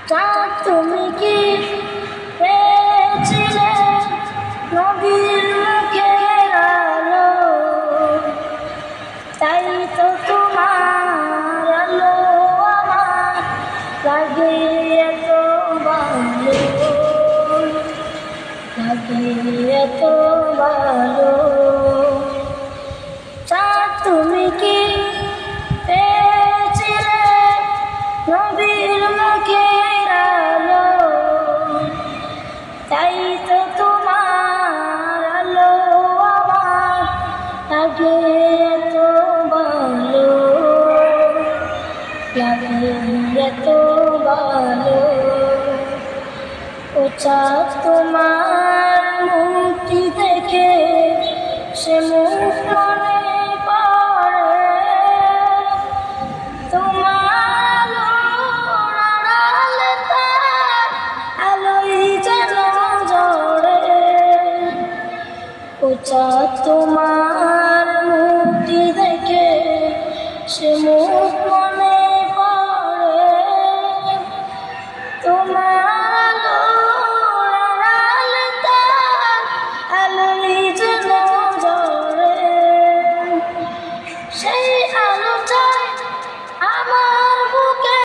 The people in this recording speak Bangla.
চাঁদ তুমি কি পেয়েছিলে নবীর মুখের আলো, তাই তো তোমার আলো আমার লাগে এত ভালো, লাগে এত ভালো। চাঁদ তুমি কি পেয়েছিলে নবীর মুখের আলো, তাই তো তোমার আলো আমার লাগে এত ভালো, লাগে এত ভালো। ও চাঁদ তোমার মুক্তি দেখে সে মুখ মনে পড়ে, তোমার আলোর আড়ালে তার আলোই যেন জ্বলে। ও চাঁদ তোমার মুক্তি দেখে সে